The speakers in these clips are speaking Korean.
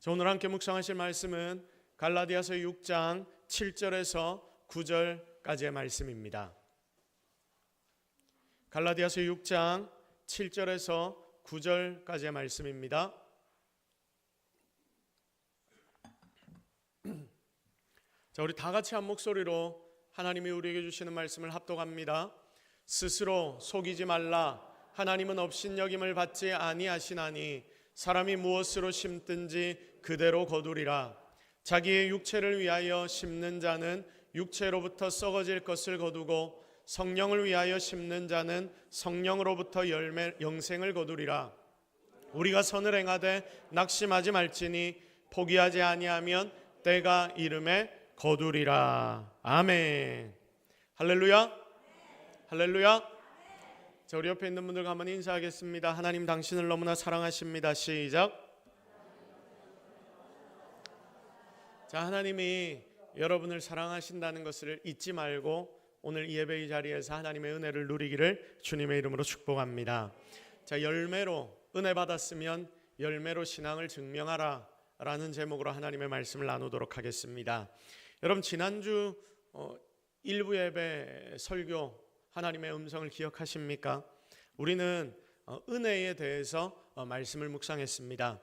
오늘 함께 묵상하실 말씀은 갈라디아서 6장 7절에서 9절까지의 말씀입니다. 갈라디아서 6장 7절에서 9절까지의 말씀입니다. 자, 우리 다 같이 한 목소리로 하나님이 우리에게 주시는 말씀을 합독합니다. 스스로 속이지 말라. 하나님은 업신여김을 받지 아니하시나니 사람이 무엇으로 심든지 그대로 거두리라. 자기의 육체를 위하여 심는 자는 육체로부터 썩어질 것을 거두고 성령을 위하여 심는 자는 성령으로부터 영생을 거두리라. 우리가 선을 행하되 낙심하지 말지니 포기하지 아니하면 때가 이름에 거두리라. 아멘. 할렐루야. 할렐루야. 자, 우리 옆에 있는 분들 가만히 인사하겠습니다. 하나님 당신을 너무나 사랑하십니다. 시작. 자, 하나님이 여러분을 사랑하신다는 것을 잊지 말고 오늘 이 예배의 자리에서 하나님의 은혜를 누리기를 주님의 이름으로 축복합니다. 자, 열매로 은혜 받았으면 열매로 신앙을 증명하라 라는 제목으로 하나님의 말씀을 나누도록 하겠습니다. 여러분, 지난주 일부 예배 설교 하나님의 음성을 기억하십니까? 우리는 은혜에 대해서 말씀을 묵상했습니다.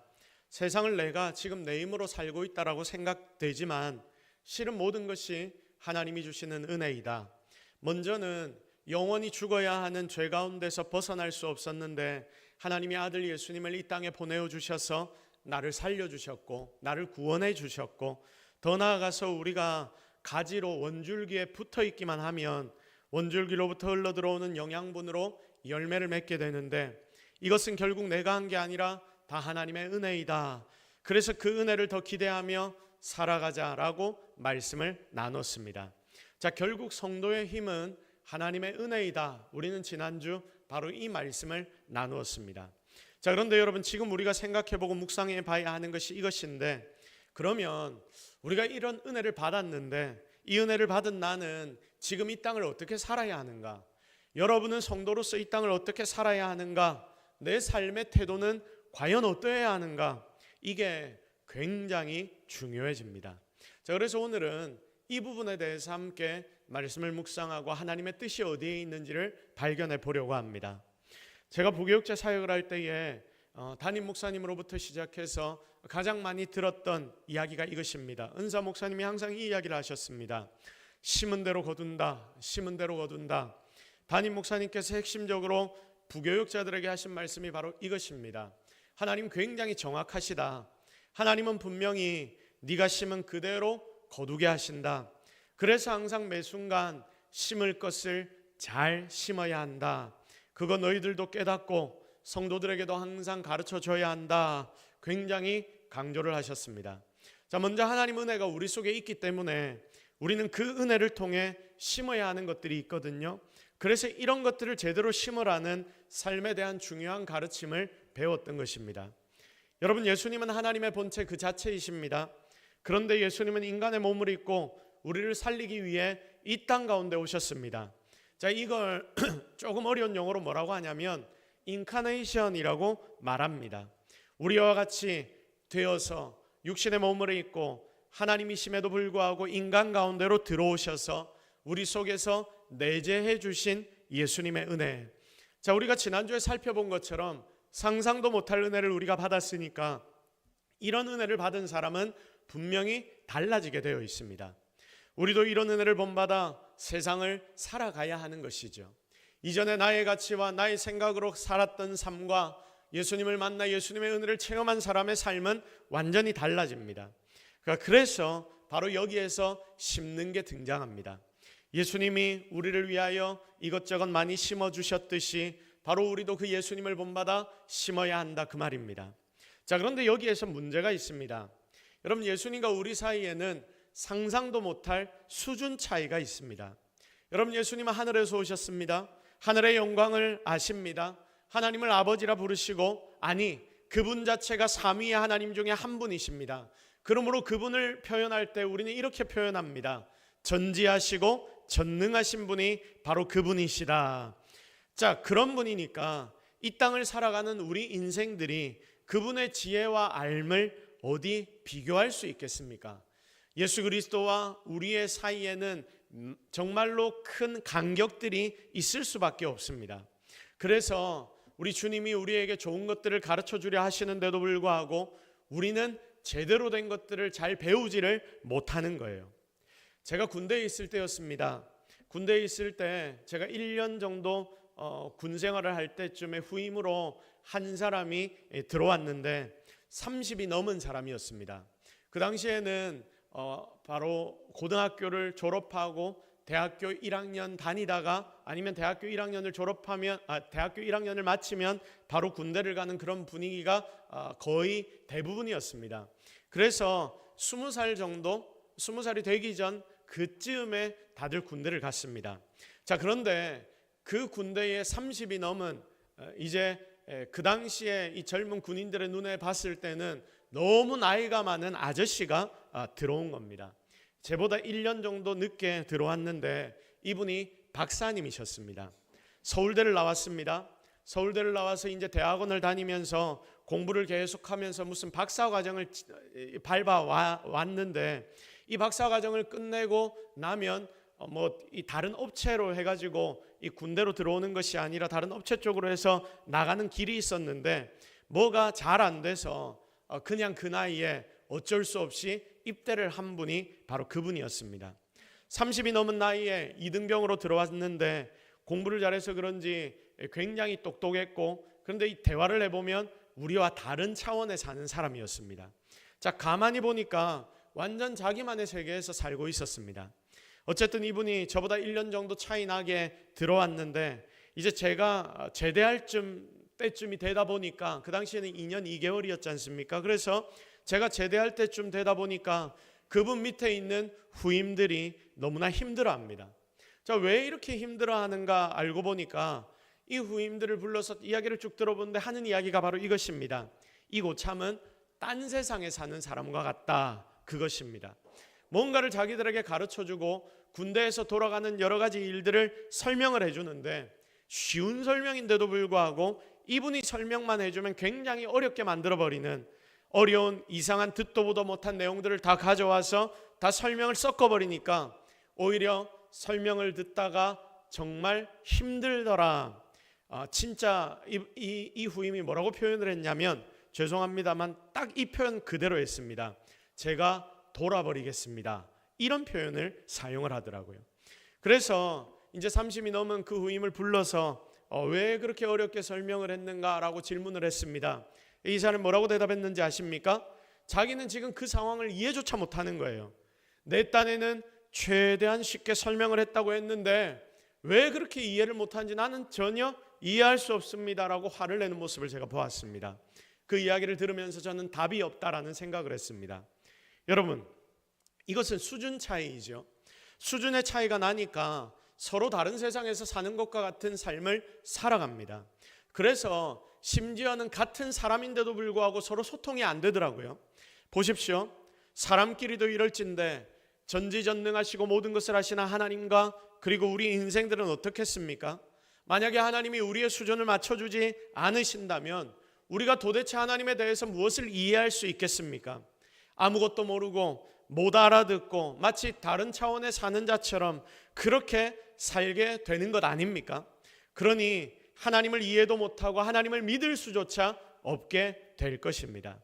세상을 내가 지금 내 힘으로 살고 있다라고 생각되지만 실은 모든 것이 하나님이 주시는 은혜이다. 먼저는 영원히 죽어야 하는 죄 가운데서 벗어날 수 없었는데 하나님이 아들 예수님을 이 땅에 보내어 주셔서 나를 살려주셨고 나를 구원해 주셨고, 더 나아가서 우리가 가지로 원줄기에 붙어 있기만 하면 원줄기로부터 흘러들어오는 영양분으로 열매를 맺게 되는데, 이것은 결국 내가 한 게 아니라 다 하나님의 은혜이다. 그래서 그 은혜를 더 기대하며 살아가자라고 말씀을 나눴습니다. 자, 결국 성도의 힘은 하나님의 은혜이다. 우리는 지난주 바로 이 말씀을 나누었습니다. 자, 그런데 여러분, 지금 우리가 생각해보고 묵상해 봐야 하는 것이 이것인데, 그러면 우리가 이런 은혜를 받았는데 이 은혜를 받은 나는 지금 이 땅을 어떻게 살아야 하는가? 여러분은 성도로서 이 땅을 어떻게 살아야 하는가? 내 삶의 태도는 과연 어떠해야 하는가? 이게 굉장히 중요해집니다. 자, 그래서 오늘은 이 부분에 대해서 함께 말씀을 묵상하고 하나님의 뜻이 어디에 있는지를 발견해 보려고 합니다. 제가 부교육자 사역을 할 때에 담임 목사님으로부터 시작해서 가장 많이 들었던 이야기가 이것입니다. 은사 목사님이 항상 이 이야기를 하셨습니다. 심은 대로 거둔다. 심은 대로 거둔다. 담임 목사님께서 핵심적으로 부교육자들에게 하신 말씀이 바로 이것입니다. 하나님 굉장히 정확하시다. 하나님은 분명히 네가 심은 그대로 거두게 하신다. 그래서 항상 매 순간 심을 것을 잘 심어야 한다. 그거 너희들도 깨닫고 성도들에게도 항상 가르쳐 줘야 한다. 굉장히 강조를 하셨습니다. 자, 먼저 하나님 은혜가 우리 속에 있기 때문에 우리는 그 은혜를 통해 심어야 하는 것들이 있거든요. 그래서 이런 것들을 제대로 심으라는 삶에 대한 중요한 가르침을 배웠던 것입니다. 여러분, 예수님은 하나님의 본체 그 자체이십니다. 그런데 예수님은 인간의 몸을 입고 우리를 살리기 위해 이 땅 가운데 오셨습니다. 자, 이걸 조금 어려운 용어로 뭐라고 하냐면 인카네이션이라고 말합니다. 우리와 같이 되어서 육신의 몸을 입고 하나님이심에도 불구하고 인간 가운데로 들어오셔서 우리 속에서 내재해 주신 예수님의 은혜. 자, 우리가 지난주에 살펴본 것처럼 상상도 못할 은혜를 우리가 받았으니까 이런 은혜를 받은 사람은 분명히 달라지게 되어 있습니다. 우리도 이런 은혜를 본받아 세상을 살아가야 하는 것이죠. 이전에 나의 가치와 나의 생각으로 살았던 삶과 예수님을 만나 예수님의 은혜를 체험한 사람의 삶은 완전히 달라집니다. 그래서 바로 여기에서 심는 게 등장합니다. 예수님이 우리를 위하여 이것저것 많이 심어주셨듯이 바로 우리도 그 예수님을 본받아 심어야 한다, 그 말입니다. 자, 그런데 여기에서 문제가 있습니다. 여러분, 예수님과 우리 사이에는 상상도 못할 수준 차이가 있습니다. 여러분, 예수님은 하늘에서 오셨습니다. 하늘의 영광을 아십니다. 하나님을 아버지라 부르시고, 아니, 그분 자체가 삼위의 하나님 중에 한 분이십니다. 그러므로 그분을 표현할 때 우리는 이렇게 표현합니다. 전지하시고 전능하신 분이 바로 그분이시다. 자, 그런 분이니까 이 땅을 살아가는 우리 인생들이 그분의 지혜와 알을 어디 비교할 수 있겠습니까? 예수 그리스도와 우리의 사이에는 정말로 큰 간격들이 있을 수밖에 없습니다. 그래서 우리 주님이 우리에게 좋은 것들을 가르쳐 주려 하시는데도 불구하고 우리는 제대로 된 것들을 잘 배우지를 못하는 거예요. 제가 군대에 있을 때였습니다. 군대에 있을 때 제가 1년 정도 군 생활을 할 때쯤에 후임으로 한 사람이 들어왔는데 30이 넘은 사람이었습니다. 그 당시에는 바로 고등학교를 졸업하고 대학교 1학년 다니다가 아니면 대학교 1학년을 대학교 1학년을 마치면 바로 군대를 가는 그런 분위기가 거의 대부분이었습니다. 그래서 20살이 되기 전 그쯤에 다들 군대를 갔습니다. 자, 그런데 그 군대에 30이 넘은 이제 그 당시에 이 젊은 군인들의 눈에 봤을 때는 너무 나이가 많은 아저씨가 들어온 겁니다. 제보다 1년 정도 늦게 들어왔는데 이분이 박사님이셨습니다. 서울대를 나왔습니다. 서울대를 나와서 이제 대학원을 다니면서 공부를 계속하면서 무슨 박사 과정을 밟아 왔는데 이 박사 과정을 끝내고 나면 이 다른 업체로 해가지고 이 군대로 들어오는 것이 아니라 다른 업체 쪽으로 해서 나가는 길이 있었는데 뭐가 잘 안 돼서 그냥 그 나이에 어쩔 수 없이 입대를 한 분이 바로 그분이었습니다. 30이 넘은 나이에 이등병으로 들어왔는데 공부를 잘해서 그런지 굉장히 똑똑했고, 그런데 이 대화를 해보면 우리와 다른 차원에 사는 사람이었습니다. 자, 가만히 보니까 완전 자기만의 세계에서 살고 있었습니다. 어쨌든 이분이 저보다 1년 정도 차이 나게 들어왔는데 이제 제가 제대할 때쯤이 되다 보니까 그 당시에는 2년 2개월이었지 않습니까? 그래서 제가 제대할 때쯤 되다 보니까 그분 밑에 있는 후임들이 너무나 힘들어합니다. 자, 왜 이렇게 힘들어하는가 알고 보니까 이 후임들을 불러서 이야기를 쭉 들어보는데 하는 이야기가 바로 이것입니다. 이 고참은 딴 세상에 사는 사람과 같다, 그것입니다. 뭔가를 자기들에게 가르쳐주고 군대에서 돌아가는 여러 가지 일들을 설명을 해주는데 쉬운 설명인데도 불구하고 이분이 설명만 해주면 굉장히 어렵게 만들어버리는, 어려운 이상한 듣도 보도 못한 내용들을 다 가져와서 다 설명을 섞어버리니까 오히려 설명을 듣다가 정말 힘들더라. 진짜 이 후임이 뭐라고 표현을 했냐면, 죄송합니다만 딱 이 표현 그대로 했습니다. 제가 돌아버리겠습니다. 이런 표현을 사용을 하더라고요. 그래서 이제 30이 넘은 그 후임을 불러서 왜 그렇게 어렵게 설명을 했는가라고 질문을 했습니다. 이 사람은 뭐라고 대답했는지 아십니까? 자기는 지금 그 상황을 이해조차 못하는 거예요. 내 딴에는 최대한 쉽게 설명을 했다고 했는데 왜 그렇게 이해를 못하는지 나는 전혀 이해할 수 없습니다라고 화를 내는 모습을 제가 보았습니다. 그 이야기를 들으면서 저는 답이 없다라는 생각을 했습니다. 여러분, 이것은 수준 차이이죠. 수준의 차이가 나니까 서로 다른 세상에서 사는 것과 같은 삶을 살아갑니다. 그래서 심지어는 같은 사람인데도 불구하고 서로 소통이 안 되더라고요. 보십시오. 사람끼리도 이럴진데 전지전능하시고 모든 것을 하시는 하나님과 그리고 우리 인생들은 어떻겠습니까? 만약에 하나님이 우리의 수준을 맞춰주지 않으신다면 우리가 도대체 하나님에 대해서 무엇을 이해할 수 있겠습니까? 아무것도 모르고 못 알아듣고 마치 다른 차원에 사는 자처럼 그렇게 살게 되는 것 아닙니까? 그러니 하나님을 이해도 못하고 하나님을 믿을 수조차 없게 될 것입니다.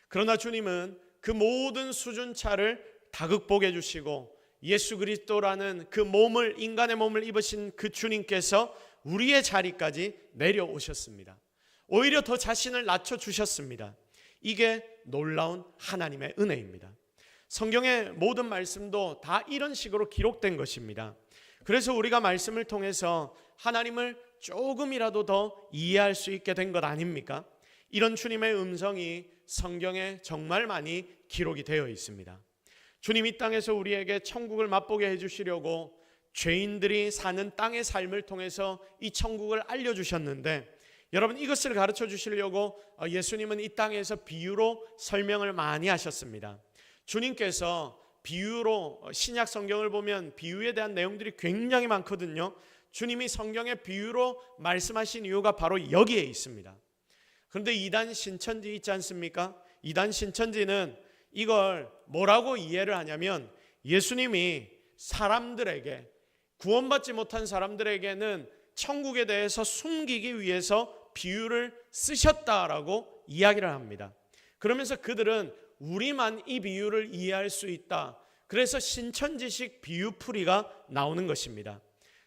그러나 주님은 그 모든 수준차를 다 극복해 주시고 예수 그리스도라는 그 몸을, 인간의 몸을 입으신 그 주님께서 우리의 자리까지 내려오셨습니다. 오히려 더 자신을 낮춰주셨습니다. 이게 놀라운 하나님의 은혜입니다. 성경의 모든 말씀도 다 이런 식으로 기록된 것입니다. 그래서 우리가 말씀을 통해서 하나님을 조금이라도 더 이해할 수 있게 된 것 아닙니까? 이런 주님의 음성이 성경에 정말 많이 기록이 되어 있습니다. 주님 이 땅에서 우리에게 천국을 맛보게 해주시려고 죄인들이 사는 땅의 삶을 통해서 이 천국을 알려주셨는데, 여러분, 이것을 가르쳐 주시려고 예수님은 이 땅에서 비유로 설명을 많이 하셨습니다. 주님께서 비유로, 신약 성경을 보면 비유에 대한 내용들이 굉장히 많거든요. 주님이 성경의 비유로 말씀하신 이유가 바로 여기에 있습니다. 그런데 이단 신천지 있지 않습니까? 이단 신천지는 이걸 뭐라고 이해를 하냐면 예수님이 사람들에게, 구원받지 못한 사람들에게는 천국에 대해서 숨기기 위해서 비유를 쓰셨다라고 이야기를 합니다. 그러면서 그들은 우리만 이 비유를 이해할 수 있다. 그래서 신천지식 비유풀이가 나오는 것입니다.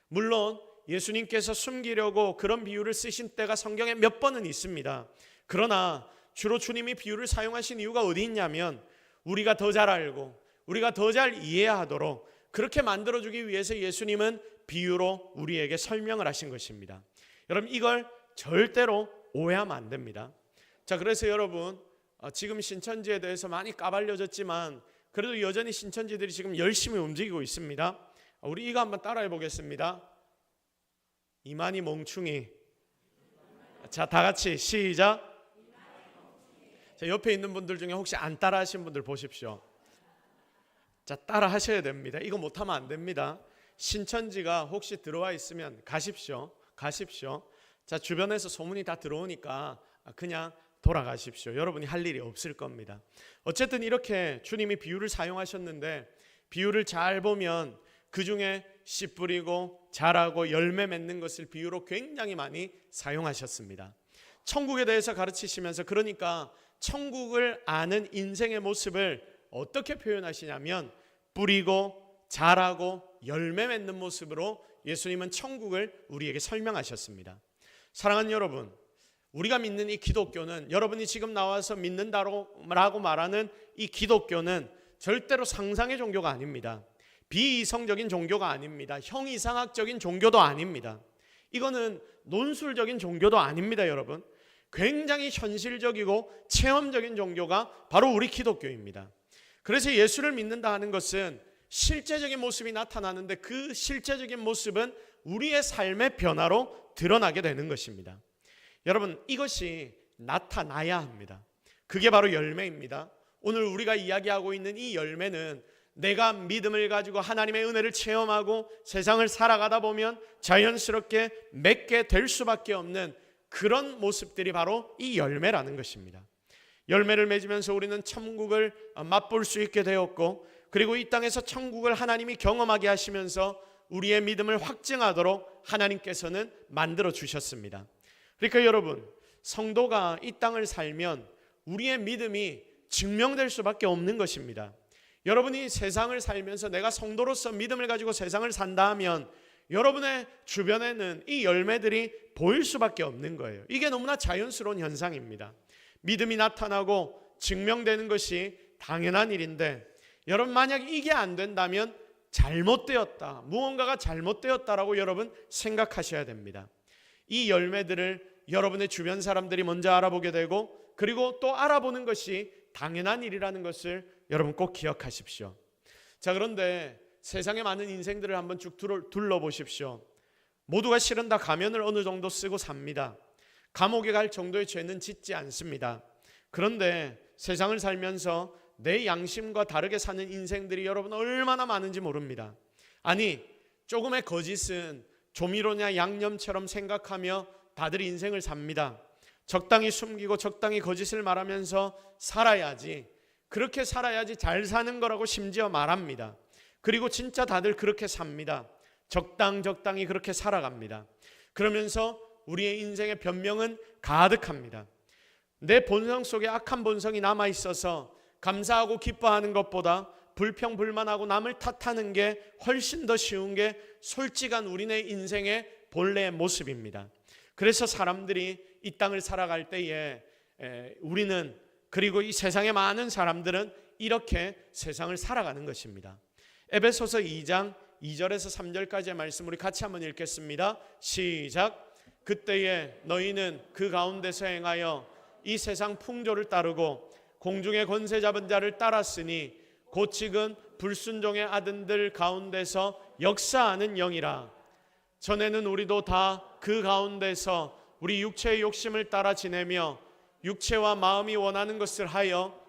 물론 예수님께서 숨기려고 그런 비유를 쓰신 때가 성경에 몇 번은 있습니다. 그러나 주로 주님이 비유를 사용하신 이유가 어디 있냐면 우리가 더 잘 알고 우리가 더 잘 이해하도록 그렇게 만들어주기 위해서 예수님은 비유로 우리에게 설명을 하신 것입니다. 여러분, 이걸 절대로 오해하면 안 됩니다. 자, 그래서 여러분, 지금 신천지에 대해서 많이 까발려졌지만 그래도 여전히 신천지들이 지금 열심히 움직이고 있습니다. 우리 이거 한번 따라해 보겠습니다. 이만희 멍충이. 자, 다 같이 시작. 자, 옆에 있는 분들 중에 혹시 안 따라 하신 분들 보십시오. 자, 따라 하셔야 됩니다. 이거 못하면 안 됩니다. 신천지가 혹시 들어와 있으면 가십시오. 자, 주변에서 소문이 다 들어오니까 그냥 돌아가십시오. 여러분이 할 일이 없을 겁니다. 어쨌든 이렇게 주님이 비유를 사용하셨는데 비유를 잘 보면 그 중에 씨 뿌리고 자라고 열매 맺는 것을 비유로 굉장히 많이 사용하셨습니다. 천국에 대해서 가르치시면서 그러니까 천국을 아는 인생의 모습을 어떻게 표현하시냐면 뿌리고 자라고 열매 맺는 모습으로 예수님은 천국을 우리에게 설명하셨습니다. 사랑하는 여러분, 우리가 믿는 이 기독교는, 여러분이 지금 나와서 믿는다라고 말하는 이 기독교는 절대로 상상의 종교가 아닙니다. 비이성적인 종교가 아닙니다. 형이상학적인 종교도 아닙니다. 이거는 논술적인 종교도 아닙니다. 여러분, 굉장히 현실적이고 체험적인 종교가 바로 우리 기독교입니다. 그래서 예수를 믿는다 하는 것은 실제적인 모습이 나타나는데 그 실제적인 모습은 우리의 삶의 변화로 드러나게 되는 것입니다. 여러분, 이것이 나타나야 합니다. 그게 바로 열매입니다. 오늘 우리가 이야기하고 있는 이 열매는 내가 믿음을 가지고 하나님의 은혜를 체험하고 세상을 살아가다 보면 자연스럽게 맺게 될 수밖에 없는 그런 모습들이 바로 이 열매라는 것입니다. 열매를 맺으면서 우리는 천국을 맛볼 수 있게 되었고, 그리고 이 땅에서 천국을 하나님이 경험하게 하시면서 우리의 믿음을 확증하도록 하나님께서는 만들어 주셨습니다. 그러니까 여러분, 성도가 이 땅을 살면 우리의 믿음이 증명될 수밖에 없는 것입니다. 여러분이 세상을 살면서 내가 성도로서 믿음을 가지고 세상을 산다 하면 여러분의 주변에는 이 열매들이 보일 수밖에 없는 거예요. 이게 너무나 자연스러운 현상입니다. 믿음이 나타나고 증명되는 것이 당연한 일인데, 여러분 만약 이게 안 된다면 잘못되었다, 무언가가 잘못되었다라고 여러분 생각하셔야 됩니다. 이 열매들을 여러분의 주변 사람들이 먼저 알아보게 되고, 그리고 또 알아보는 것이 당연한 일이라는 것을 여러분 꼭 기억하십시오. 자, 그런데 세상의 많은 인생들을 한번 쭉 둘러보십시오. 모두가 실은 다 가면을 어느 정도 쓰고 삽니다. 감옥에 갈 정도의 죄는 짓지 않습니다. 그런데 세상을 살면서 내 양심과 다르게 사는 인생들이 여러분 얼마나 많은지 모릅니다. 아니, 조금의 거짓은 조미료냐 양념처럼 생각하며 다들 인생을 삽니다. 적당히 숨기고 적당히 거짓을 말하면서 살아야지, 그렇게 살아야지 잘 사는 거라고 심지어 말합니다. 그리고 진짜 다들 그렇게 삽니다. 적당히 그렇게 살아갑니다. 그러면서 우리의 인생의 변명은 가득합니다. 내 본성 속에 악한 본성이 남아있어서 감사하고 기뻐하는 것보다 불평불만하고 남을 탓하는 게 훨씬 더 쉬운 게 솔직한 우리네 인생의 본래의 모습입니다. 그래서 사람들이 이 땅을 살아갈 때에 우리는, 그리고 이 세상의 많은 사람들은 이렇게 세상을 살아가는 것입니다. 에베소서 2장 2절에서 3절까지의 말씀 우리 같이 한번 읽겠습니다. 시작. 그때에 너희는 그 가운데서 행하여 이 세상 풍조를 따르고 공중의 권세 잡은 자를 따랐으니 곧 지금 불순종의 아들들 가운데서 역사하는 영이라. 전에는 우리도 다 그 가운데서 우리 육체의 욕심을 따라 지내며 육체와 마음이 원하는 것을 하여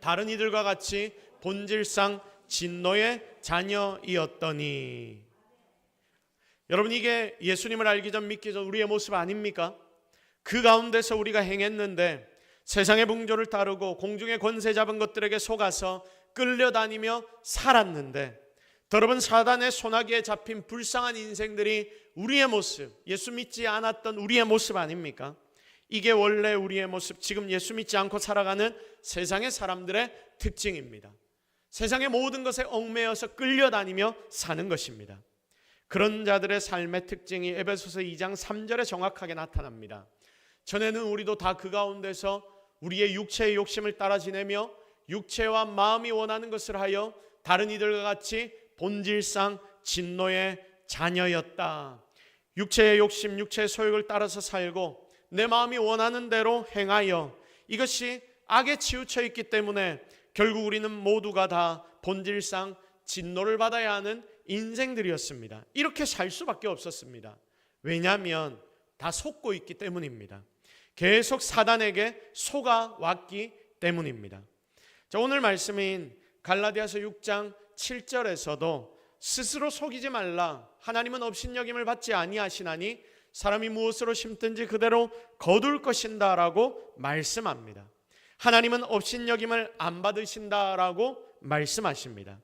다른 이들과 같이 본질상 진노의 자녀이었더니. 여러분, 이게 예수님을 알기 전 믿기 전 우리의 모습 아닙니까? 그 가운데서 우리가 행했는데 세상의 풍조를 따르고 공중의 권세 잡은 것들에게 속아서 끌려다니며 살았는데, 여러분, 사단의 소나기에 잡힌 불쌍한 인생들이 우리의 모습, 예수 믿지 않았던 우리의 모습 아닙니까? 이게 원래 우리의 모습, 지금 예수 믿지 않고 살아가는 세상의 사람들의 특징입니다. 세상의 모든 것에 얽매여서 끌려다니며 사는 것입니다. 그런 자들의 삶의 특징이 에베소서 2장 3절에 정확하게 나타납니다. 전에는 우리도 다 그 가운데서 우리의 육체의 욕심을 따라 지내며 육체와 마음이 원하는 것을 하여 다른 이들과 같이 본질상 진노의 자녀였다. 육체의 욕심, 육체의 소욕을 따라서 살고 내 마음이 원하는 대로 행하여, 이것이 악에 치우쳐 있기 때문에 결국 우리는 모두가 다 본질상 진노를 받아야 하는 인생들이었습니다. 이렇게 살 수밖에 없었습니다. 왜냐하면 다 속고 있기 때문입니다. 계속 사단에게 속아 왔기 때문입니다. 자, 오늘 말씀인 갈라디아서 6장 7절에서도 스스로 속이지 말라, 하나님은 업신여김을 받지 아니하시나니 사람이 무엇으로 심든지 그대로 거둘 것인다 라고 말씀합니다. 하나님은 업신여김을 안 받으신다라고 말씀하십니다.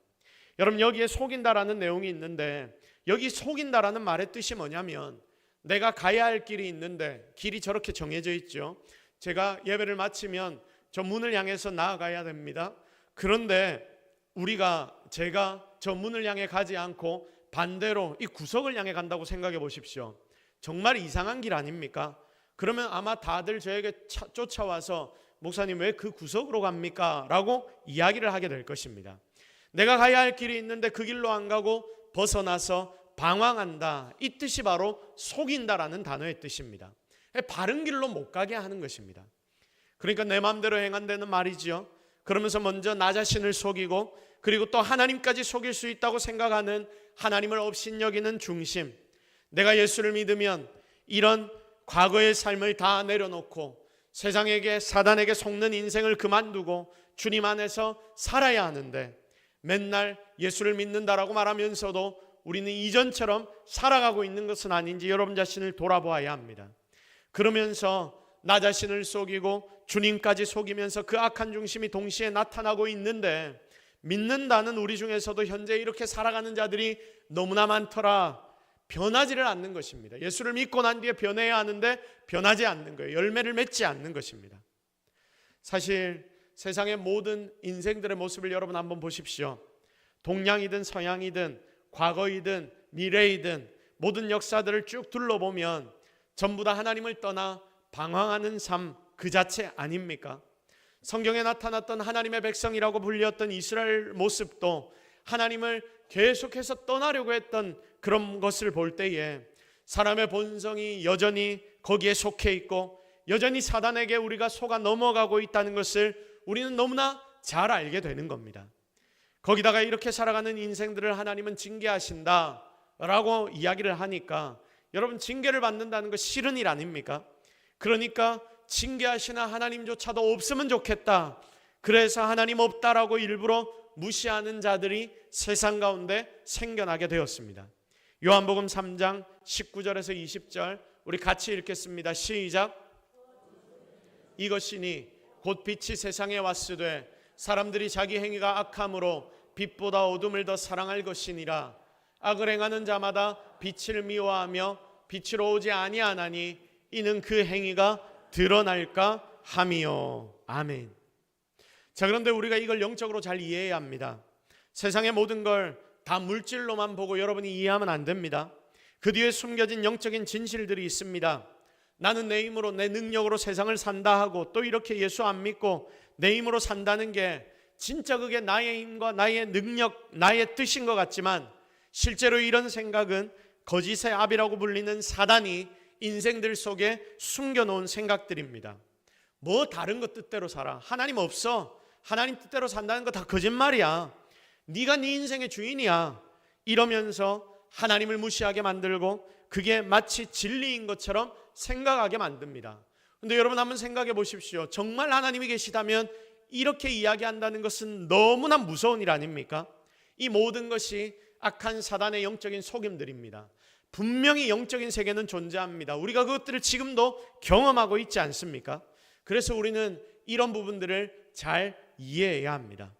여러분, 여기에 속인다라는 내용이 있는데, 여기 속인다라는 말의 뜻이 뭐냐면, 내가 가야 할 길이 있는데 길이 저렇게 정해져 있죠. 제가 예배를 마치면 저 문을 향해서 나아가야 됩니다. 그런데 제가 저 문을 향해 가지 않고 반대로 이 구석을 향해 간다고 생각해 보십시오. 정말 이상한 길 아닙니까? 그러면 아마 다들 저에게 쫓아와서 목사님 왜 그 구석으로 갑니까? 라고 이야기를 하게 될 것입니다. 내가 가야 할 길이 있는데 그 길로 안 가고 벗어나서 방황한다, 이 뜻이 바로 속인다라는 단어의 뜻입니다. 바른 길로 못 가게 하는 것입니다. 그러니까 내 마음대로 행한다는 말이죠. 그러면서 먼저 나 자신을 속이고, 그리고 또 하나님까지 속일 수 있다고 생각하는, 하나님을 업신여기는 중심, 내가 예수를 믿으면 이런 과거의 삶을 다 내려놓고 세상에게, 사단에게 속는 인생을 그만두고 주님 안에서 살아야 하는데, 맨날 예수를 믿는다라고 말하면서도 우리는 이전처럼 살아가고 있는 것은 아닌지 여러분 자신을 돌아보아야 합니다. 그러면서 나 자신을 속이고 주님까지 속이면서 그 악한 중심이 동시에 나타나고 있는데, 믿는다는 우리 중에서도 현재 이렇게 살아가는 자들이 너무나 많더라. 변하지를 않는 것입니다. 예수를 믿고 난 뒤에 변해야 하는데 변하지 않는 거예요. 열매를 맺지 않는 것입니다. 사실 세상의 모든 인생들의 모습을 여러분 한번 보십시오. 동양이든 서양이든 과거이든 미래이든 모든 역사들을 쭉 둘러보면 전부 다 하나님을 떠나 방황하는 삶 그 자체 아닙니까? 성경에 나타났던 하나님의 백성이라고 불렸던 이스라엘 모습도 하나님을 계속해서 떠나려고 했던 그런 것을 볼 때에 사람의 본성이 여전히 거기에 속해 있고 여전히 사단에게 우리가 속아 넘어가고 있다는 것을 우리는 너무나 잘 알게 되는 겁니다. 거기다가 이렇게 살아가는 인생들을 하나님은 징계하신다라고 이야기를 하니까, 여러분, 징계를 받는다는 거 싫은 일 아닙니까? 그러니까 징계하시나 하나님조차도 없으면 좋겠다, 그래서 하나님 없다라고 일부러 무시하는 자들이 세상 가운데 생겨나게 되었습니다. 요한복음 3장 19절에서 20절 우리 같이 읽겠습니다. 시작. 이것이니 곧 빛이 세상에 왔으되 사람들이 자기 행위가 악함으로 빛보다 어둠을 더 사랑할 것이니라. 악을 행하는 자마다 빛을 미워하며 빛으로 오지 아니하나니 이는 그 행위가 드러날까 함이요. 아멘. 자, 그런데 우리가 이걸 영적으로 잘 이해해야 합니다. 세상의 모든 걸 다 물질로만 보고 여러분이 이해하면 안 됩니다. 그 뒤에 숨겨진 영적인 진실들이 있습니다. 나는 내 힘으로, 내 능력으로 세상을 산다 하고 또 이렇게 예수 안 믿고 내 힘으로 산다는 게 진짜 그게 나의 힘과 나의 능력, 나의 뜻인 것 같지만, 실제로 이런 생각은 거짓의 압이라고 불리는 사단이 인생들 속에 숨겨놓은 생각들입니다. 뭐 다른 것 뜻대로 살아, 하나님 없어, 하나님 뜻대로 산다는 거 다 거짓말이야, 네가 네 인생의 주인이야, 이러면서 하나님을 무시하게 만들고 그게 마치 진리인 것처럼 생각하게 만듭니다. 그런데 여러분 한번 생각해 보십시오. 정말 하나님이 계시다면 이렇게 이야기한다는 것은 너무나 무서운 일 아닙니까? 이 모든 것이 악한 사단의 영적인 속임들입니다. 분명히 영적인 세계는 존재합니다. 우리가 그것들을 지금도 경험하고 있지 않습니까? 그래서 우리는 이런 부분들을 잘 이해해야 합니다.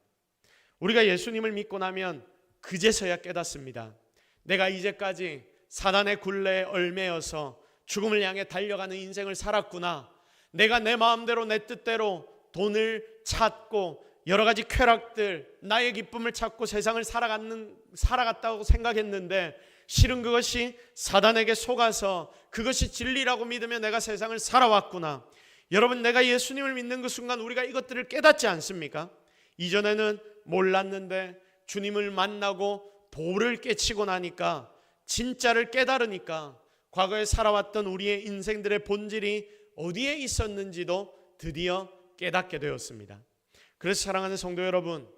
우리가 예수님을 믿고 나면 그제서야 깨닫습니다. 내가 이제까지 사단의 굴레에 얽매여서 죽음을 향해 달려가는 인생을 살았구나. 내가 내 마음대로 내 뜻대로 돈을 찾고 여러 가지 쾌락들, 나의 기쁨을 찾고 세상을 살아갔다고 생각했는데 실은 그것이 사단에게 속아서 그것이 진리라고 믿으며 내가 세상을 살아왔구나. 여러분, 내가 예수님을 믿는 그 순간 우리가 이것들을 깨닫지 않습니까? 이전에는 몰랐는데 주님을 만나고 도를 깨치고 나니까, 진짜를 깨달으니까 과거에 살아왔던 우리의 인생들의 본질이 어디에 있었는지도 드디어 깨닫게 되었습니다. 그래서 사랑하는 성도 여러분,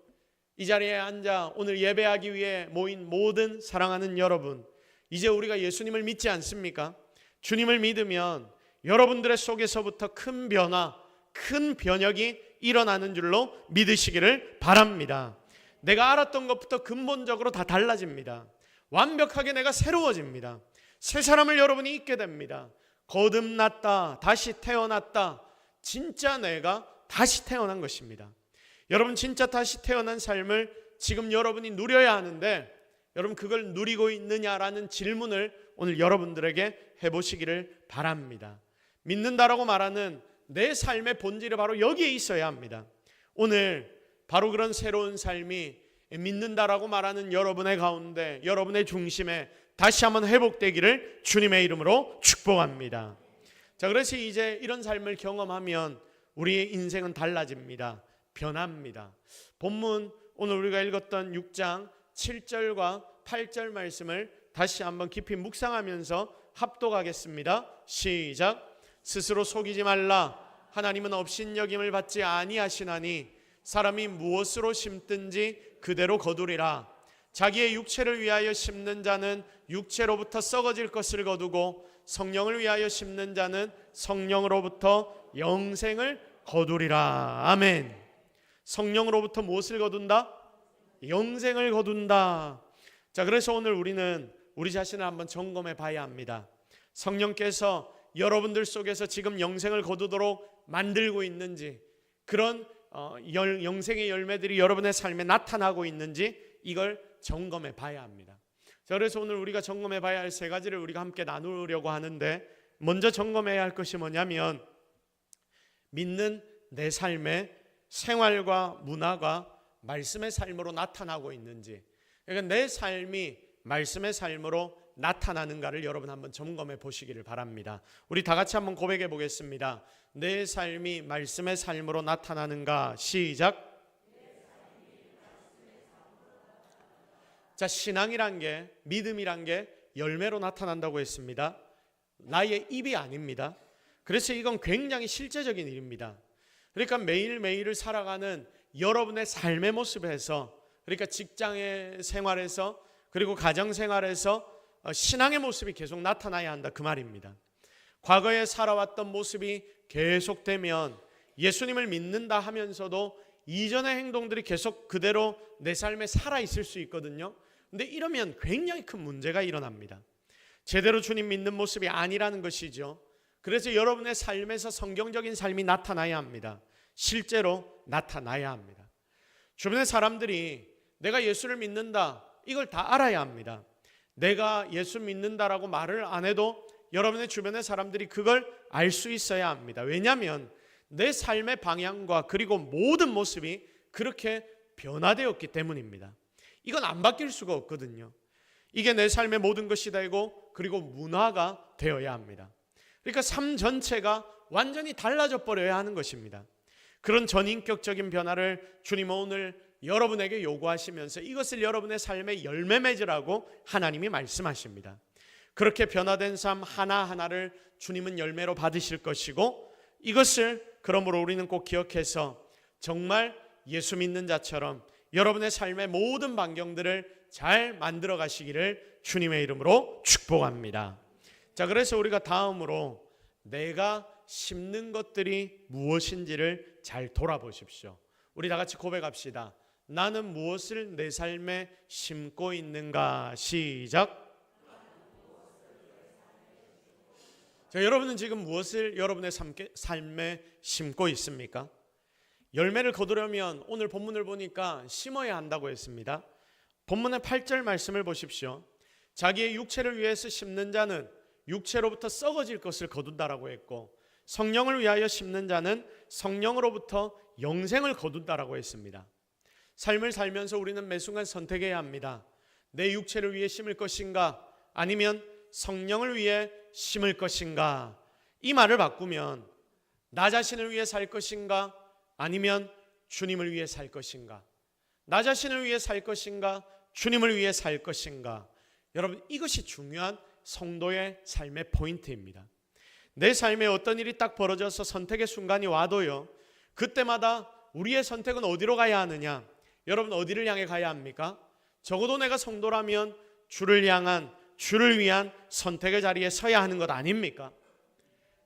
이 자리에 앉아 오늘 예배하기 위해 모인 모든 사랑하는 여러분, 이제 우리가 예수님을 믿지 않습니까? 주님을 믿으면 여러분들의 속에서부터 큰 변화, 큰 변혁이 일어나는 줄로 믿으시기를 바랍니다. 내가 알았던 것부터 근본적으로 다 달라집니다. 완벽하게 내가 새로워집니다. 새 사람을 여러분이 잊게 됩니다. 거듭났다, 다시 태어났다, 진짜 내가 다시 태어난 것입니다. 여러분, 진짜 다시 태어난 삶을 지금 여러분이 누려야 하는데, 여러분 그걸 누리고 있느냐라는 질문을 오늘 여러분들에게 해보시기를 바랍니다. 믿는다라고 말하는 내 삶의 본질이 바로 여기에 있어야 합니다. 오늘 바로 그런 새로운 삶이 믿는다라고 말하는 여러분의 가운데, 여러분의 중심에 다시 한번 회복되기를 주님의 이름으로 축복합니다. 자, 그래서 이제 이런 삶을 경험하면 우리의 인생은 달라집니다. 변합니다. 본문 오늘 우리가 읽었던 6장 7절과 8절 말씀을 다시 한번 깊이 묵상하면서 합독하겠습니다. 시작. 스스로 속이지 말라. 하나님은 업신여김을 받지 아니하시나니 사람이 무엇으로 심든지 그대로 거두리라. 자기의 육체를 위하여 심는 자는 육체로부터 썩어질 것을 거두고 성령을 위하여 심는 자는 성령으로부터 영생을 거두리라. 아멘. 성령으로부터 무엇을 거둔다? 영생을 거둔다. 자, 그래서 오늘 우리는 우리 자신을 한번 점검해 봐야 합니다. 성령께서 여러분들 속에서 지금 영생을 거두도록 만들고 있는지, 그런 영생의 열매들이 여러분의 삶에 나타나고 있는지 이걸 점검해 봐야 합니다. 자, 그래서 오늘 우리가 점검해 봐야 할 세 가지를 우리가 함께 나누려고 하는데, 먼저 점검해야 할 것이 뭐냐면 믿는 내 삶의 생활과 문화가 말씀의 삶으로 나타나고 있는지, 그러니까 내 삶이 말씀의 삶으로 나타나는가를 여러분 한번 점검해 보시기를 바랍니다. 우리 다 같이 한번 고백해 보겠습니다. 내 삶이 말씀의 삶으로 나타나는가. 시작. 자, 신앙이란 게, 믿음이란 게 열매로 나타난다고 했습니다. 나의 입이 아닙니다. 그래서 이건 굉장히 실제적인 일입니다. 그러니까 매일매일을 살아가는 여러분의 삶의 모습에서, 그러니까 직장의 생활에서, 그리고 가정생활에서 신앙의 모습이 계속 나타나야 한다, 그 말입니다. 과거에 살아왔던 모습이 계속되면 예수님을 믿는다 하면서도 이전의 행동들이 계속 그대로 내 삶에 살아있을 수 있거든요. 근데 이러면 굉장히 큰 문제가 일어납니다. 제대로 주님 믿는 모습이 아니라는 것이죠. 그래서 여러분의 삶에서 성경적인 삶이 나타나야 합니다. 실제로 나타나야 합니다. 주변의 사람들이 내가 예수를 믿는다, 이걸 다 알아야 합니다. 내가 예수 믿는다라고 말을 안 해도 여러분의 주변의 사람들이 그걸 알 수 있어야 합니다. 왜냐하면 내 삶의 방향과 그리고 모든 모습이 그렇게 변화되었기 때문입니다. 이건 안 바뀔 수가 없거든요. 이게 내 삶의 모든 것이 되고 그리고 문화가 되어야 합니다. 그러니까 삶 전체가 완전히 달라져 버려야 하는 것입니다. 그런 전인격적인 변화를 주님은 오늘 여러분에게 요구하시면서 이것을 여러분의 삶의 열매 맺으라고 하나님이 말씀하십니다. 그렇게 변화된 삶 하나하나를 주님은 열매로 받으실 것이고, 이것을 그러므로 우리는 꼭 기억해서 정말 예수 믿는 자처럼 여러분의 삶의 모든 반경들을 잘 만들어 가시기를 주님의 이름으로 축복합니다. 자, 그래서 우리가 다음으로 내가 심는 것들이 무엇인지를 잘 돌아보십시오. 우리 다 같이 고백합시다. 나는 무엇을 내 삶에 심고 있는가. 시작. 자, 여러분은 지금 무엇을 여러분의 삶에 심고 있습니까? 열매를 거두려면 오늘 본문을 보니까 심어야 한다고 했습니다. 본문의 8절 말씀을 보십시오. 자기의 육체를 위해서 심는 자는 육체로부터 썩어질 것을 거둔다라고 했고, 성령을 위하여 심는 자는 성령으로부터 영생을 거둔다라고 했습니다. 삶을 살면서 우리는 매 순간 선택해야 합니다. 내 육체를 위해 심을 것인가, 아니면 성령을 위해 심을 것인가. 이 말을 바꾸면 나 자신을 위해 살 것인가, 아니면 주님을 위해 살 것인가. 나 자신을 위해 살 것인가, 주님을 위해 살 것인가. 여러분, 이것이 중요한 성도의 삶의 포인트입니다. 내 삶에 어떤 일이 딱 벌어져서 선택의 순간이 와도요, 그때마다 우리의 선택은 어디로 가야 하느냐? 여러분, 어디를 향해 가야 합니까? 적어도 내가 성도라면 주를 향한, 주를 위한 선택의 자리에 서야 하는 것 아닙니까?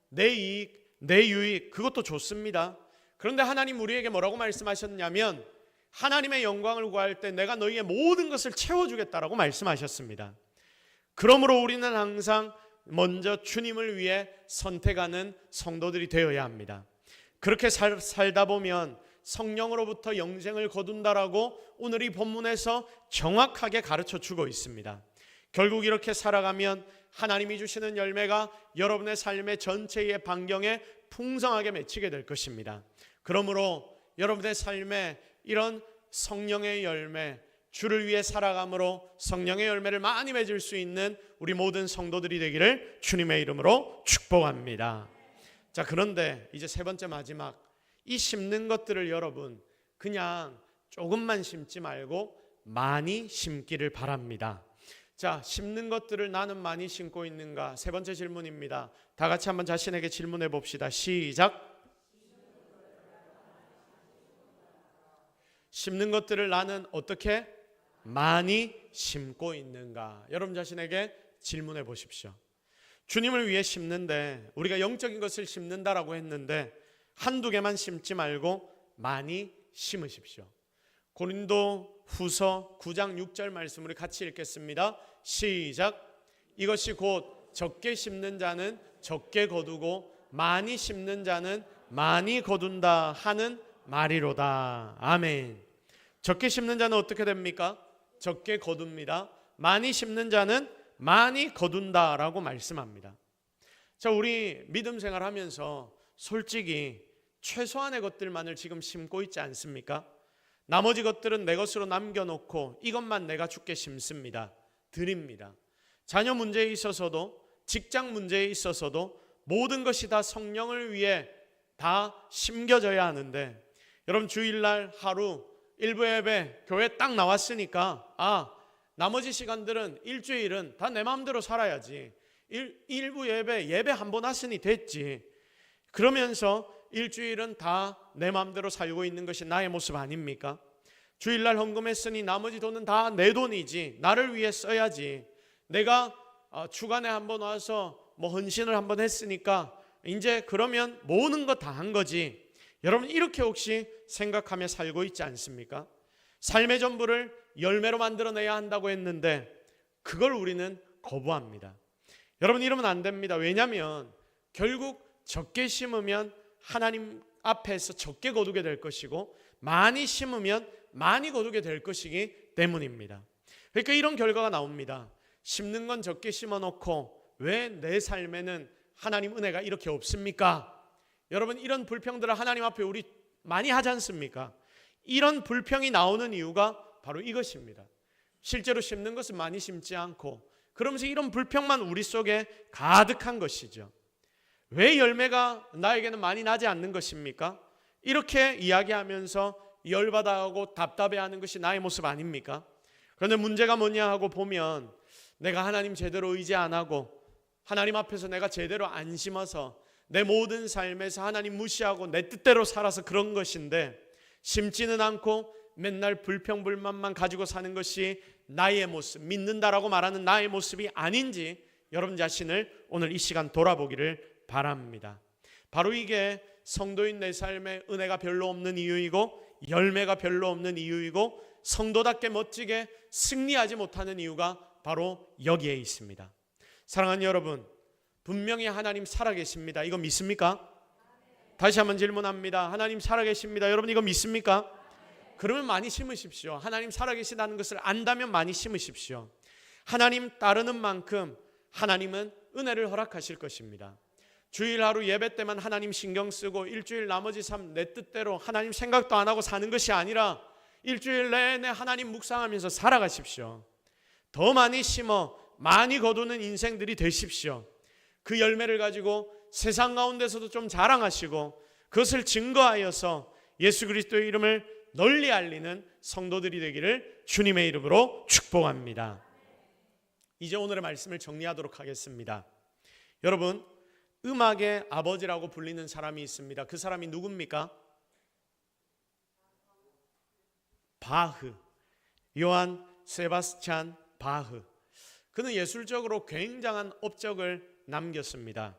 내 이익, 내 유익, 그것도 좋습니다. 그런데 하나님 우리에게 뭐라고 말씀하셨냐면, 하나님의 영광을 구할 때 내가 너희의 모든 것을 채워주겠다라고 말씀하셨습니다. 그러므로 우리는 항상 먼저 주님을 위해 선택하는 성도들이 되어야 합니다. 그렇게 살다 보면 성령으로부터 영생을 거둔다라고 오늘 이 본문에서 정확하게 가르쳐 주고 있습니다. 결국 이렇게 살아가면 하나님이 주시는 열매가 여러분의 삶의 전체의 반경에 풍성하게 맺히게 될 것입니다. 그러므로 여러분의 삶에 이런 성령의 열매, 주를 위해 살아감으로 성령의 열매를 많이 맺을 수 있는 우리 모든 성도들이 되기를 주님의 이름으로 축복합니다. 자, 그런데 이제 세 번째 마지막, 이 심는 것들을 여러분 그냥 조금만 심지 말고 많이 심기를 바랍니다. 자, 심는 것들을 나는 많이 심고 있는가? 세 번째 질문입니다. 다 같이 한번 자신에게 질문해 봅시다. 시작. 심는 것들을 나는 어떻게 많이 심고 있는가? 여러분 자신에게 질문해 보십시오. 주님을 위해 심는데, 우리가 영적인 것을 심는다라고 했는데 한두 개만 심지 말고 많이 심으십시오. 고린도 후서 9장 6절 말씀 우리 같이 읽겠습니다. 시작. 이것이 곧 적게 심는 자는 적게 거두고 많이 심는 자는 많이 거둔다 하는 말이로다. 아멘. 적게 심는 자는 어떻게 됩니까? 적게 거둡니다. 많이 심는 자는 많이 거둔다라고 말씀합니다. 자, 우리 믿음 생활하면서 솔직히 최소한의 것들만을 지금 심고 있지 않습니까? 나머지 것들은 내 것으로 남겨놓고 이것만 내가 주께 심습니다. 드립니다. 자녀 문제에 있어서도, 직장 문제에 있어서도 모든 것이 다 성령을 위해 다 심겨져야 하는데, 여러분 주일날 하루 일부 예배 교회 딱 나왔으니까 나머지 시간들은 일주일은 다 내 마음대로 살아야지, 일부 예배 한 번 왔으니 됐지, 그러면서 일주일은 다 내 마음대로 살고 있는 것이 나의 모습 아닙니까? 주일날 헌금했으니 나머지 돈은 다 내 돈이지, 나를 위해 써야지, 내가 주간에 한 번 와서 헌신을 한 번 했으니까 이제 그러면 모든 거 다 한 거지. 여러분 이렇게 혹시 생각하며 살고 있지 않습니까? 삶의 전부를 열매로 만들어내야 한다고 했는데 그걸 우리는 거부합니다. 여러분 이러면 안 됩니다. 왜냐하면 결국 적게 심으면 하나님 앞에서 적게 거두게 될 것이고, 많이 심으면 많이 거두게 될 것이기 때문입니다. 그러니까 이런 결과가 나옵니다. 심는 건 적게 심어놓고 왜 내 삶에는 하나님 은혜가 이렇게 없습니까? 여러분 이런 불평들을 하나님 앞에 우리 많이 하지 않습니까? 이런 불평이 나오는 이유가 바로 이것입니다. 실제로 심는 것은 많이 심지 않고 그러면서 이런 불평만 우리 속에 가득한 것이죠. 왜 열매가 나에게는 많이 나지 않는 것입니까? 이렇게 이야기하면서 열받아하고 답답해하는 것이 나의 모습 아닙니까? 그런데 문제가 뭐냐 하고 보면, 내가 하나님 제대로 의지 안 하고 하나님 앞에서 내가 제대로 안 심어서 내 모든 삶에서 하나님 무시하고 내 뜻대로 살아서 그런 것인데, 심지는 않고 맨날 불평불만만 가지고 사는 것이 나의 모습, 믿는다라고 말하는 나의 모습이 아닌지 여러분 자신을 오늘 이 시간 돌아보기를 바랍니다. 바로 이게 성도인 내 삶에 은혜가 별로 없는 이유이고 열매가 별로 없는 이유이고 성도답게 멋지게 승리하지 못하는 이유가 바로 여기에 있습니다. 사랑하는 여러분, 분명히 하나님 살아계십니다. 이거 믿습니까? 다시 한번 질문합니다. 하나님 살아계십니다. 여러분 이거 믿습니까? 그러면 많이 심으십시오. 하나님 살아계시다는 것을 안다면 많이 심으십시오. 하나님 따르는 만큼 하나님은 은혜를 허락하실 것입니다. 주일 하루 예배 때만 하나님 신경 쓰고 일주일 나머지 삶 내 뜻대로 하나님 생각도 안 하고 사는 것이 아니라 일주일 내내 하나님 묵상하면서 살아가십시오. 더 많이 심어 많이 거두는 인생들이 되십시오. 그 열매를 가지고 세상 가운데서도 좀 자랑하시고 그것을 증거하여서 예수 그리스도의 이름을 널리 알리는 성도들이 되기를 주님의 이름으로 축복합니다. 이제 오늘의 말씀을 정리하도록 하겠습니다. 여러분, 음악의 아버지라고 불리는 사람이 있습니다. 그 사람이 누굽니까? 바흐, 요한 세바스찬 바흐. 그는 예술적으로 굉장한 업적을 남겼습니다.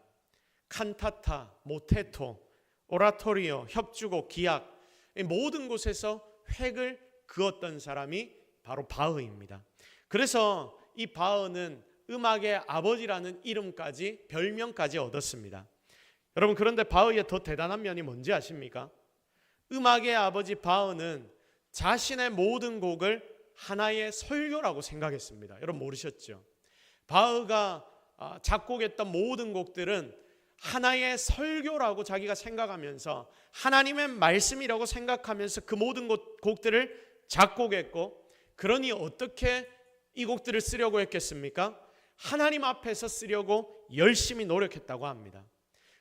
칸타타, 모테토, 오라토리오, 협주곡, 기악, 모든 곳에서 획을 그었던 사람이 바로 바흐입니다. 그래서 이 바흐는 음악의 아버지라는 이름까지, 별명까지 얻었습니다. 여러분, 그런데 바흐의 더 대단한 면이 뭔지 아십니까? 음악의 아버지 바흐는 자신의 모든 곡을 하나의 설교라고 생각했습니다. 여러분 모르셨죠? 바흐가 작곡했던 모든 곡들은 하나의 설교라고 자기가 생각하면서 하나님의 말씀이라고 생각하면서 그 모든 곡들을 작곡했고, 그러니 어떻게 이 곡들을 쓰려고 했겠습니까? 하나님 앞에서 쓰려고 열심히 노력했다고 합니다.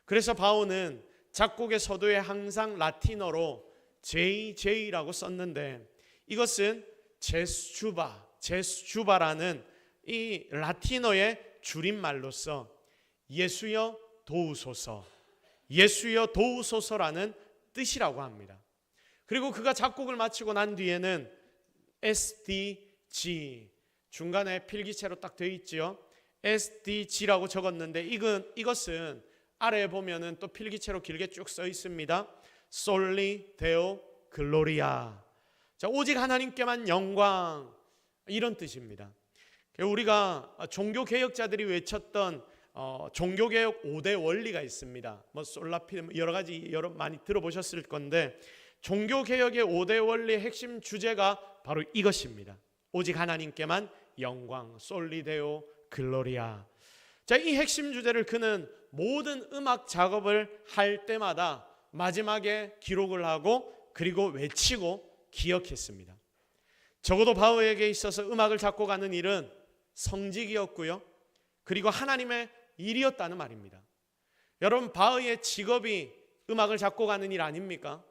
그래서 바흐는 작곡의 서두에 항상 라틴어로 JJ라고 썼는데, 이것은 제수주바라는 이 라틴어의 줄임말로서 예수여 도우소서, 예수여 도우소서라는 뜻이라고 합니다. 그리고 그가 작곡을 마치고 난 뒤에는 SDG, 중간에 필기체로 딱 되어 있죠. SDG라고 적었는데 이것은 아래에 보면은 또 필기체로 길게 쭉 써 있습니다. 솔리 데오 글로리아. 자, 오직 하나님께만 영광, 이런 뜻입니다. 우리가 종교 개혁자들이 외쳤던 종교개혁 5대 원리가 있습니다. 뭐 솔라피 여러 가지 많이 들어보셨을 건데, 종교개혁의 5대 원리의 핵심 주제가 바로 이것입니다. 오직 하나님께만 영광, 솔리데오 글로리아. 자, 이 핵심 주제를 그는 모든 음악 작업을 할 때마다 마지막에 기록을 하고 그리고 외치고 기억했습니다. 적어도 바흐에게 있어서 음악을 작곡하는 일은 성직이었고요, 그리고 하나님의 일이었다는 말입니다. 여러분, 바흐의 직업이 음악을 작곡하는 일 아닙니까?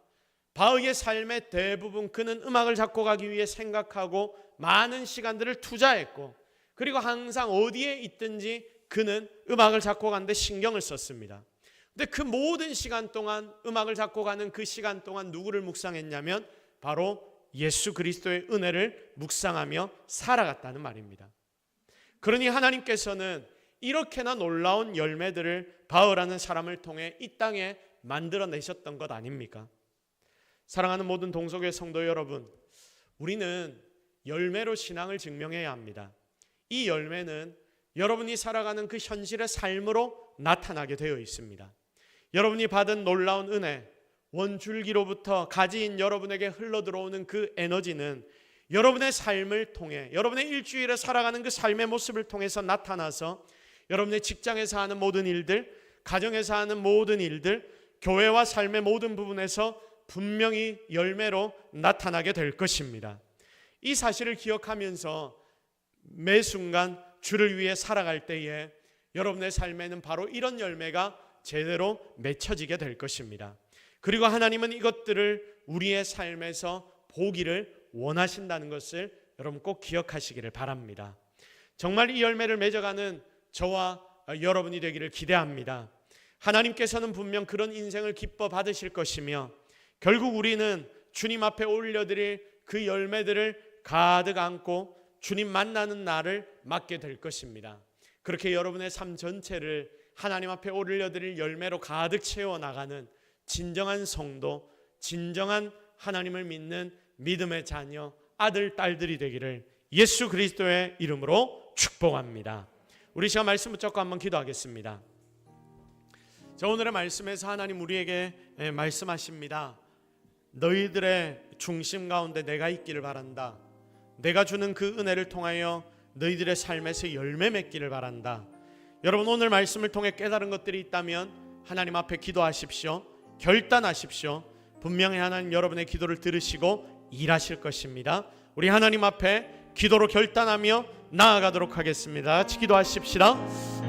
바흐의 삶의 대부분 그는 음악을 작곡하기 위해 생각하고 많은 시간들을 투자했고, 그리고 항상 어디에 있든지 그는 음악을 작곡하는데 신경을 썼습니다. 근데 그 모든 시간 동안, 음악을 작곡하는 그 시간 동안 누구를 묵상했냐면 바로 예수 그리스도의 은혜를 묵상하며 살아갔다는 말입니다. 그러니 하나님께서는 이렇게나 놀라운 열매들을 바흐라는 사람을 통해 이 땅에 만들어내셨던 것 아닙니까? 사랑하는 모든 동서교회 성도 여러분, 우리는 열매로 신앙을 증명해야 합니다. 이 열매는 여러분이 살아가는 그 현실의 삶으로 나타나게 되어 있습니다. 여러분이 받은 놀라운 은혜, 원줄기로부터 가지인 여러분에게 흘러들어오는 그 에너지는 여러분의 삶을 통해, 여러분의 일주일에 살아가는 그 삶의 모습을 통해서 나타나서 여러분의 직장에서 하는 모든 일들, 가정에서 하는 모든 일들, 교회와 삶의 모든 부분에서 분명히 열매로 나타나게 될 것입니다. 이 사실을 기억하면서 매 순간 주를 위해 살아갈 때에 여러분의 삶에는 바로 이런 열매가 제대로 맺혀지게 될 것입니다. 그리고 하나님은 이것들을 우리의 삶에서 보기를 원하신다는 것을 여러분 꼭 기억하시기를 바랍니다. 정말 이 열매를 맺어가는 저와 여러분이 되기를 기대합니다. 하나님께서는 분명 그런 인생을 기뻐 받으실 것이며, 결국 우리는 주님 앞에 올려드릴 그 열매들을 가득 안고 주님 만나는 날을 맞게 될 것입니다. 그렇게 여러분의 삶 전체를 하나님 앞에 올려드릴 열매로 가득 채워나가는 진정한 성도, 진정한 하나님을 믿는 믿음의 자녀, 아들, 딸들이 되기를 예수 그리스도의 이름으로 축복합니다. 우리 시간 말씀 붙잡고 한번 기도하겠습니다. 자, 오늘의 말씀에서 하나님 우리에게 말씀하십니다. 너희들의 중심 가운데 내가 있기를 바란다. 내가 주는 그 은혜를 통하여 너희들의 삶에서 열매 맺기를 바란다. 여러분, 오늘 말씀을 통해 깨달은 것들이 있다면 하나님 앞에 기도하십시오. 결단하십시오. 분명히 하나님 여러분의 기도를 들으시고 일하실 것입니다. 우리 하나님 앞에 기도로 결단하며 나아가도록 하겠습니다. 같이 기도하십시다.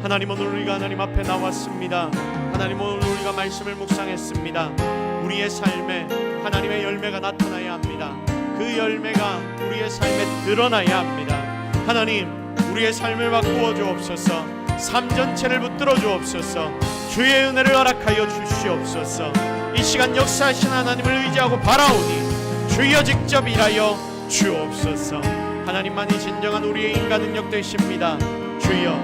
하나님, 오늘 우리가 하나님 앞에 나왔습니다. 하나님, 오늘 우리가 말씀을 묵상했습니다. 우리의 삶에 하나님의 열매가 나타나야 합니다. 그 열매가 우리의 삶에 드러나야 합니다. 하나님, 우리의 삶을 바꾸어 주옵소서. 삶 전체를 붙들어 주옵소서. 주의 은혜를 허락하여 주시옵소서. 이 시간 역사하신 하나님을 의지하고 바라오니 주여 직접 일하여 주옵소서. 하나님만이 진정한 우리의 인간 능력 되십니다. 주여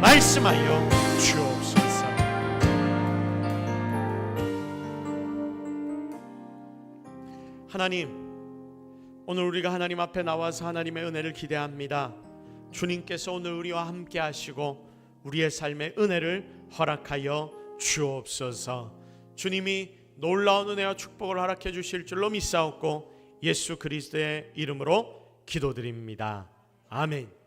말씀하여 주옵소서. 하나님, 오늘 우리가 하나님 앞에 나와서 하나님의 은혜를 기대합니다. 주님께서 오늘 우리와 함께 하시고 우리의 삶에 은혜를 허락하여 주옵소서. 주님이 놀라운 은혜와 축복을 허락해 주실 줄로 믿사옵고 예수 그리스도의 이름으로 기도드립니다. 아멘.